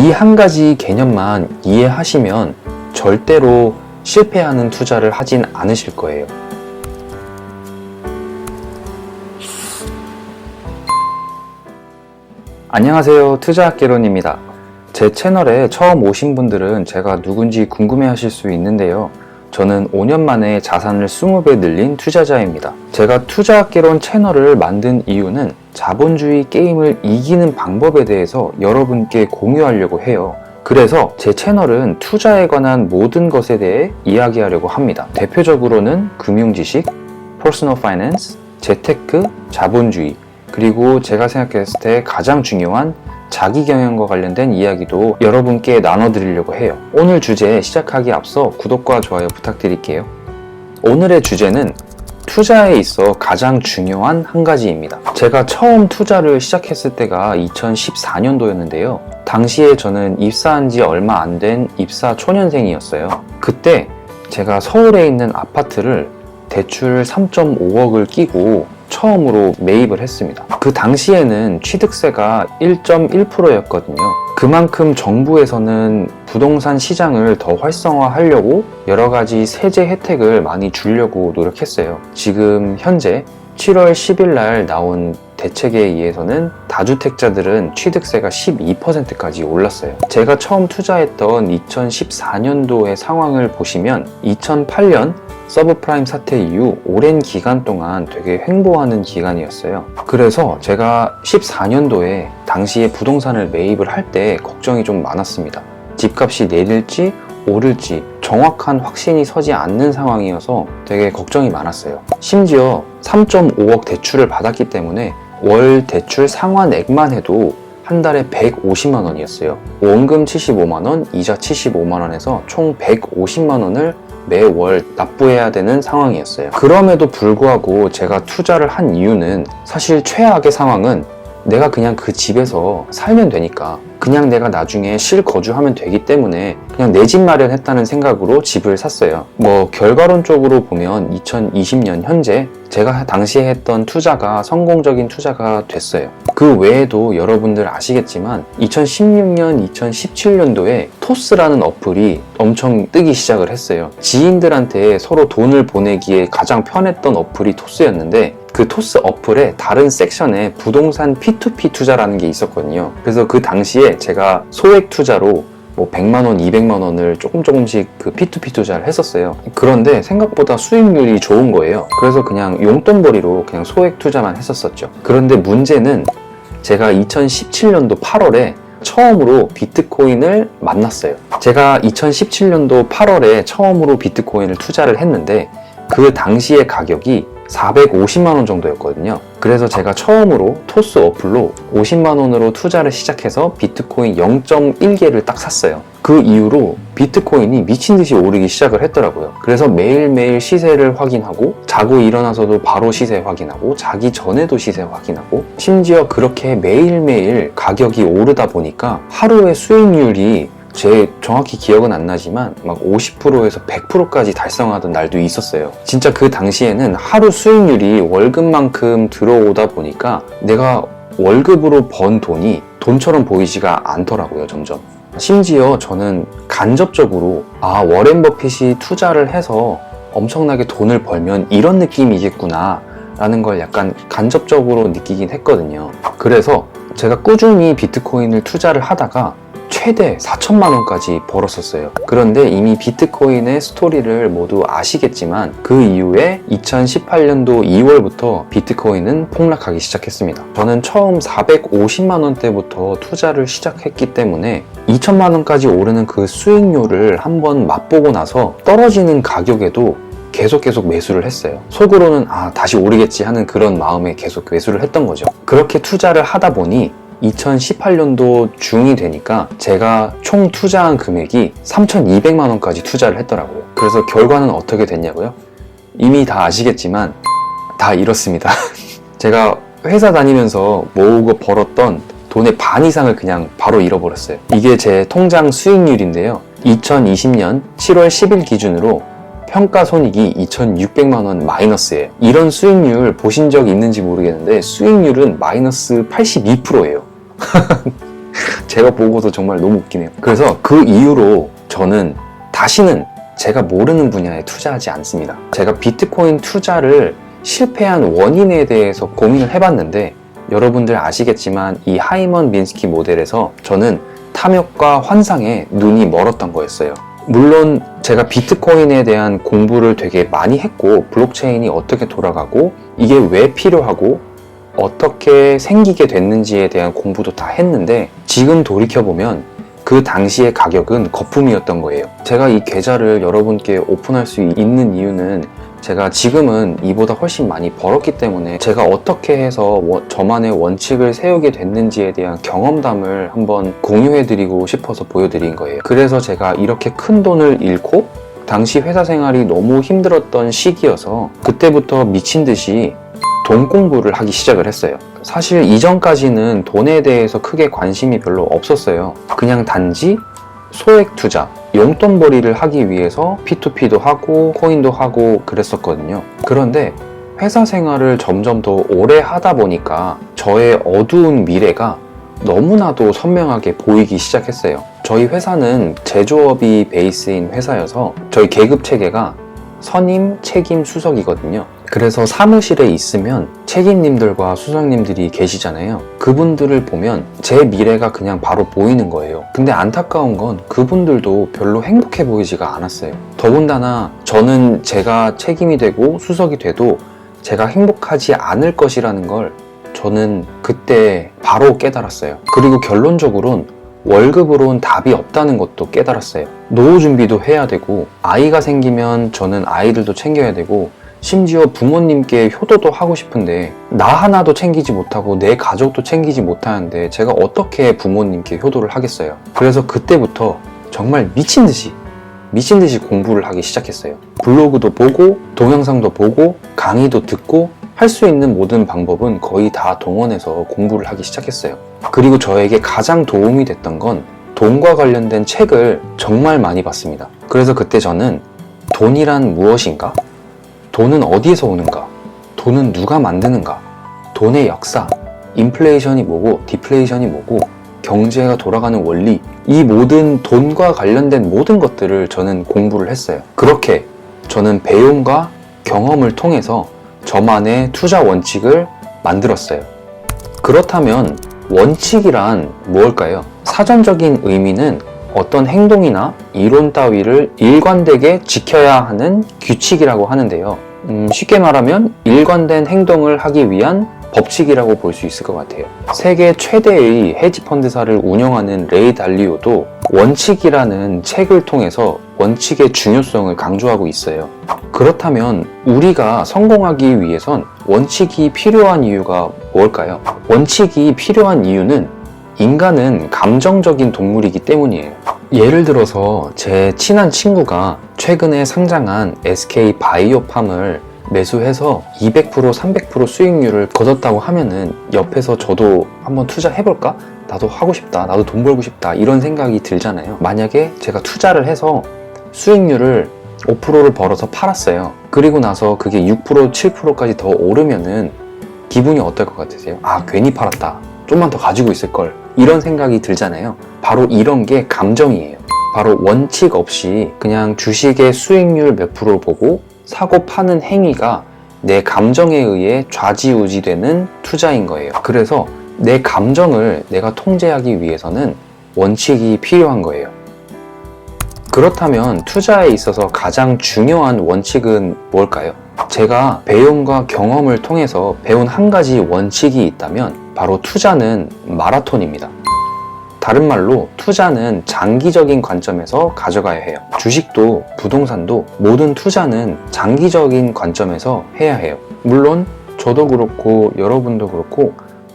이 한 가지 개념만 이해하시면 절대로 실패하는 투자를 하진 않으실 거예요. 안녕하세요, 투자학개론입니다. 제 채널에 처음 오신 분들은 제가 누군지 궁금해 하실 수 있는데요. 저는 5년 만에 자산을 20배 늘린 투자자입니다. 제가 투자학개론 채널을 만든 이유는 자본주의 게임을 이기는 방법에 대해서 여러분께 공유하려고 해요. 그래서 제 채널은 투자에 관한 모든 것에 대해 이야기하려고 합니다. 대표적으로는 금융지식, 퍼스널 파이낸스, 재테크, 자본주의, 그리고 제가 생각했을 때 가장 중요한 자기경영과 관련된 이야기도 여러분께 나눠드리려고 해요. 오늘 주제 시작하기 앞서 구독과 좋아요 부탁드릴게요. 오늘의 주제는 투자에 있어 가장 중요한 한 가지입니다. 제가 처음 투자를 시작했을 때가 2014년도였는데요. 당시에 저는 입사한 지 얼마 안 된 입사 초년생이었어요. 그때 제가 서울에 있는 아파트를 대출 3.5억을 끼고 처음으로 매입을 했습니다. 그 당시에는 취득세가 1.1%였거든요. 그만큼 정부에서는 부동산 시장을 더 활성화하려고 여러 가지 세제 혜택을 많이 주려고 노력했어요. 지금 현재 7월 10일 날 나온 대책에 의해서는 다주택자들은 취득세가 12%까지 올랐어요. 제가 처음 투자했던 2014년도의 상황을 보시면 2008년 서브프라임 사태 이후 오랜 기간 동안 되게 횡보하는 기간이었어요. 그래서 제가 14년도에 당시에 부동산을 매입을 할 때 걱정이 좀 많았습니다. 집값이 내릴지 오를지 정확한 확신이 서지 않는 상황이어서 되게 걱정이 많았어요. 심지어 3.5억 대출을 받았기 때문에 월 대출 상환액만 해도 한 달에 150만 원이었어요. 원금 75만 원, 이자 75만 원에서 총 150만 원을 매월 납부해야 되는 상황이었어요. 그럼에도 불구하고 제가 투자를 한 이유는 사실 최악의 상황은 내가 그냥 그 집에서 살면 되니까, 그냥 내가 나중에 실거주하면 되기 때문에 그냥 내 집 마련했다는 생각으로 집을 샀어요. 결과론적으로 보면 2020년 현재 제가 당시에 했던 투자가 성공적인 투자가 됐어요. 그 외에도 여러분들 아시겠지만 2016년, 2017년도에 토스라는 어플이 엄청 뜨기 시작을 했어요. 지인들한테 서로 돈을 보내기에 가장 편했던 어플이 토스였는데, 그 토스 어플의 다른 섹션에 부동산 P2P 투자라는 게 있었거든요. 그래서 그 당시에 제가 소액 투자로 100만 원, 200만 원을 조금씩 그 P2P 투자를 했었어요. 그런데 생각보다 수익률이 좋은 거예요. 그래서 그냥 용돈벌이로 그냥 소액 투자만 했었었죠. 그런데 문제는 제가 2017년도 8월에 처음으로 비트코인을 만났어요. 제가 2017년도 8월에 처음으로 비트코인을 투자를 했는데 그 당시의 가격이 450만 원 정도였거든요. 그래서 제가 처음으로 토스 어플로 50만 원으로 투자를 시작해서 비트코인 0.1개를 딱 샀어요. 그 이후로 비트코인이 미친 듯이 오르기 시작을 했더라고요. 그래서 매일매일 시세를 확인하고, 자고 일어나서도 바로 시세 확인하고, 자기 전에도 시세 확인하고, 심지어 그렇게 매일매일 가격이 오르다 보니까 하루의 수익률이 제 정확히 기억은 안 나지만 막 50%에서 100%까지 달성하던 날도 있었어요. 진짜 그 당시에는 하루 수익률이 월급만큼 들어오다 보니까 내가 월급으로 번 돈이 돈처럼 보이지가 않더라고요, 점점. 심지어 저는 간접적으로 워렌 버핏이 투자를 해서 엄청나게 돈을 벌면 이런 느낌이겠구나 라는 걸 약간 간접적으로 느끼긴 했거든요. 그래서 제가 꾸준히 비트코인을 투자를 하다가 최대 4천만 원까지 벌었었어요. 그런데 이미 비트코인의 스토리를 모두 아시겠지만 그 이후에 2018년도 2월부터 비트코인은 폭락하기 시작했습니다. 저는 처음 450만 원대부터 투자를 시작했기 때문에 2천만 원까지 오르는 그 수익률을 한번 맛보고 나서 떨어지는 가격에도 계속 매수를 했어요. 속으로는 다시 오르겠지 하는 그런 마음에 계속 매수를 했던 거죠. 그렇게 투자를 하다 보니 2018년도 중이 되니까 제가 총 투자한 금액이 3,200만 원까지 투자를 했더라고요. 그래서 결과는 어떻게 됐냐고요? 이미 다 아시겠지만 다 잃었습니다. 제가 회사 다니면서 모으고 벌었던 돈의 반 이상을 그냥 바로 잃어버렸어요. 이게 제 통장 수익률인데요. 2020년 7월 10일 기준으로 평가손익이 2,600만 원 마이너스예요. 이런 수익률 보신 적 있는지 모르겠는데 수익률은 마이너스 82%예요. 제가 보고도 정말 너무 웃기네요. 그래서 그 이후로 저는 다시는 제가 모르는 분야에 투자하지 않습니다. 제가 비트코인 투자를 실패한 원인에 대해서 고민을 해봤는데 여러분들 아시겠지만 이 하이먼 민스키 모델에서 저는 탐욕과 환상에 눈이 멀었던 거였어요. 물론 제가 비트코인에 대한 공부를 되게 많이 했고 블록체인이 어떻게 돌아가고 이게 왜 필요하고 어떻게 생기게 됐는지에 대한 공부도 다 했는데 지금 돌이켜보면 그 당시의 가격은 거품이었던 거예요. 제가 이 계좌를 여러분께 오픈할 수 있는 이유는 제가 지금은 이보다 훨씬 많이 벌었기 때문에 제가 어떻게 해서 저만의 원칙을 세우게 됐는지에 대한 경험담을 한번 공유해드리고 싶어서 보여드린 거예요. 그래서 제가 이렇게 큰 돈을 잃고 당시 회사 생활이 너무 힘들었던 시기여서 그때부터 미친 듯이 돈 공부를 하기 시작을 했어요. 사실 이전까지는 돈에 대해서 크게 관심이 별로 없었어요. 그냥 단지 소액 투자, 용돈벌이를 하기 위해서 P2P도 하고 코인도 하고 그랬었거든요. 그런데 회사 생활을 점점 더 오래 하다 보니까 저의 어두운 미래가 너무나도 선명하게 보이기 시작했어요. 저희 회사는 제조업이 베이스인 회사여서 저희 계급 체계가 선임, 책임, 수석이거든요. 그래서 사무실에 있으면 책임님들과 수석님들이 계시잖아요. 그분들을 보면 제 미래가 그냥 바로 보이는 거예요. 근데 안타까운 건 그분들도 별로 행복해 보이지가 않았어요. 더군다나 저는 제가 책임이 되고 수석이 돼도 제가 행복하지 않을 것이라는 걸 저는 그때 바로 깨달았어요. 그리고 결론적으로는 월급으론 답이 없다는 것도 깨달았어요. 노후 준비도 해야 되고 아이가 생기면 저는 아이들도 챙겨야 되고 심지어 부모님께 효도도 하고 싶은데 나 하나도 챙기지 못하고 내 가족도 챙기지 못하는데 제가 어떻게 부모님께 효도를 하겠어요. 그래서 그때부터 정말 미친 듯이 공부를 하기 시작했어요. 블로그도 보고 동영상도 보고 강의도 듣고 할 수 있는 모든 방법은 거의 다 동원해서 공부를 하기 시작했어요. 그리고 저에게 가장 도움이 됐던 건 돈과 관련된 책을 정말 많이 봤습니다. 그래서 그때 저는 돈이란 무엇인가? 돈은 어디에서 오는가? 돈은 누가 만드는가? 돈의 역사, 인플레이션이 뭐고 디플레이션이 뭐고 경제가 돌아가는 원리, 이 모든 돈과 관련된 모든 것들을 저는 공부를 했어요. 그렇게 저는 배움과 경험을 통해서 저만의 투자 원칙을 만들었어요. 그렇다면 원칙이란 무엇일까요? 사전적인 의미는 어떤 행동이나 이론 따위를 일관되게 지켜야 하는 규칙이라고 하는데요. 쉽게 말하면 일관된 행동을 하기 위한 법칙이라고 볼 수 있을 것 같아요. 세계 최대의 헤지펀드사를 운영하는 레이 달리오도 원칙이라는 책을 통해서 원칙의 중요성을 강조하고 있어요. 그렇다면 우리가 성공하기 위해선 원칙이 필요한 이유가 뭘까요? 원칙이 필요한 이유는 인간은 감정적인 동물이기 때문이에요. 예를 들어서 제 친한 친구가 최근에 상장한 SK 바이오팜을 매수해서 200%, 300% 수익률을 거뒀다고 하면은 옆에서 저도 한번 투자해볼까? 나도 하고 싶다. 나도 돈 벌고 싶다. 이런 생각이 들잖아요. 만약에 제가 투자를 해서 수익률을 5%를 벌어서 팔았어요. 그리고 나서 그게 6%, 7%까지 더 오르면은 기분이 어떨 것 같으세요? 아, 괜히 팔았다. 좀만 더 가지고 있을걸. 이런 생각이 들잖아요. 바로 이런 게 감정이에요. 바로 원칙 없이 그냥 주식의 수익률 몇 프로 보고 사고 파는 행위가 내 감정에 의해 좌지우지되는 투자인 거예요. 그래서 내 감정을 내가 통제하기 위해서는 원칙이 필요한 거예요. 그렇다면 투자에 있어서 가장 중요한 원칙은 뭘까요? 제가 배움과 경험을 통해서 배운 한 가지 원칙이 있다면 바로 투자는 마라톤입니다. 다른 말로 투자는 장기적인 관점에서 가져가야 해요. 주식도 부동산도 모든 투자는 장기적인 관점에서 해야 해요. 물론 저도 그렇고 여러분도 그렇고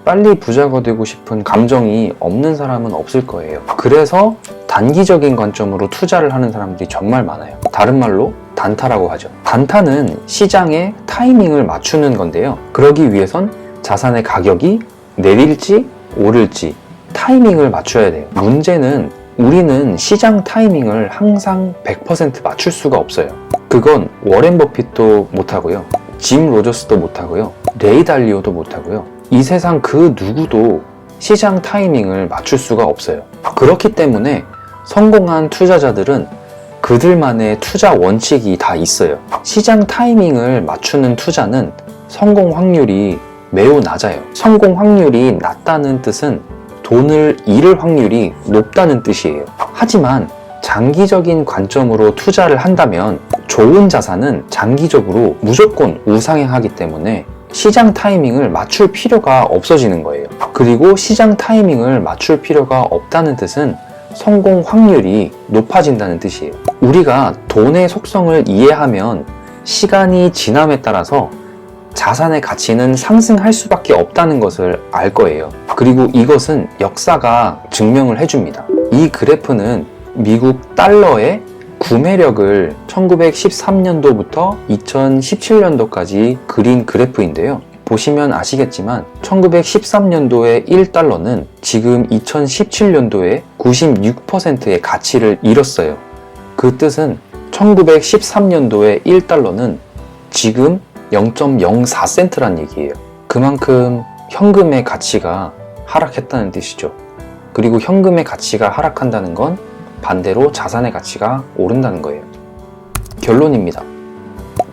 빨리 부자가 되고 싶은 감정이 없는 사람은 없을 거예요. 그래서 단기적인 관점으로 투자를 하는 사람들이 정말 많아요. 다른 말로 단타라고 하죠. 단타는 시장의 타이밍을 맞추는 건데요. 그러기 위해선 자산의 가격이 내릴지 오를지 타이밍을 맞춰야 돼요. 문제는 우리는 시장 타이밍을 항상 100% 맞출 수가 없어요. 그건 워렌 버핏도 못하고요. 짐 로저스도 못하고요. 레이 달리오도 못하고요. 이 세상 그 누구도 시장 타이밍을 맞출 수가 없어요. 그렇기 때문에 성공한 투자자들은 그들만의 투자 원칙이 다 있어요. 시장 타이밍을 맞추는 투자는 성공 확률이 매우 낮아요. 성공 확률이 낮다는 뜻은 돈을 잃을 확률이 높다는 뜻이에요. 하지만 장기적인 관점으로 투자를 한다면 좋은 자산은 장기적으로 무조건 우상향하기 때문에 시장 타이밍을 맞출 필요가 없어지는 거예요. 그리고 시장 타이밍을 맞출 필요가 없다는 뜻은 성공 확률이 높아진다는 뜻이에요. 우리가 돈의 속성을 이해하면 시간이 지남에 따라서 자산의 가치는 상승할 수밖에 없다는 것을 알 거예요. 그리고 이것은 역사가 증명을 해줍니다. 이 그래프는 미국 달러의 구매력을 1913년도부터 2017년도까지 그린 그래프인데요. 보시면 아시겠지만 1913년도의 1달러는 지금 2017년도에 96%의 가치를 잃었어요. 그 뜻은 1913년도의 1달러는 지금 0.04센트란 얘기예요. 그만큼 현금의 가치가 하락했다는 뜻이죠. 그리고 현금의 가치가 하락한다는 건 반대로 자산의 가치가 오른다는 거예요. 결론입니다.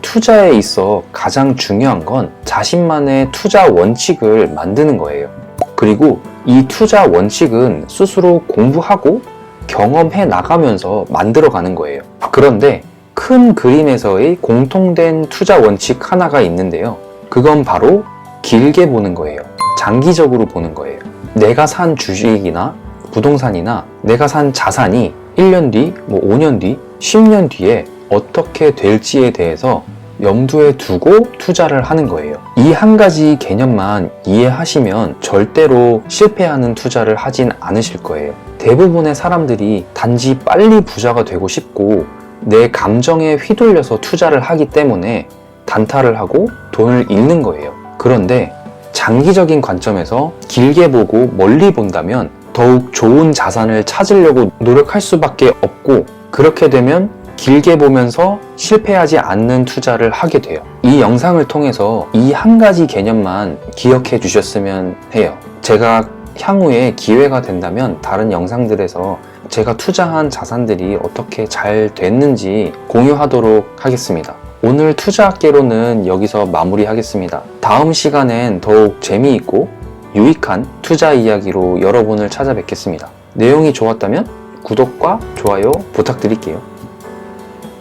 투자에 있어 가장 중요한 건 자신만의 투자 원칙을 만드는 거예요. 그리고 이 투자 원칙은 스스로 공부하고 경험해 나가면서 만들어가는 거예요. 그런데 큰 그림에서의 공통된 투자 원칙 하나가 있는데요. 그건 바로 길게 보는 거예요. 장기적으로 보는 거예요. 내가 산 주식이나 부동산이나 내가 산 자산이 1년 뒤, 5년 뒤, 10년 뒤에 어떻게 될지에 대해서 염두에 두고 투자를 하는 거예요. 이 한 가지 개념만 이해하시면 절대로 실패하는 투자를 하진 않으실 거예요. 대부분의 사람들이 단지 빨리 부자가 되고 싶고 내 감정에 휘둘려서 투자를 하기 때문에 단타를 하고 돈을 잃는 거예요. 그런데 장기적인 관점에서 길게 보고 멀리 본다면 더욱 좋은 자산을 찾으려고 노력할 수밖에 없고, 그렇게 되면 길게 보면서 실패하지 않는 투자를 하게 돼요. 이 영상을 통해서 이 한 가지 개념만 기억해 주셨으면 해요. 제가 향후에 기회가 된다면 다른 영상들에서 제가 투자한 자산들이 어떻게 잘 됐는지 공유하도록 하겠습니다. 오늘 투자학개론은 여기서 마무리하겠습니다. 다음 시간엔 더욱 재미있고 유익한 투자 이야기로 여러분을 찾아뵙겠습니다. 내용이 좋았다면 구독과 좋아요 부탁드릴게요.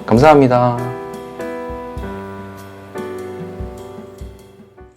감사합니다.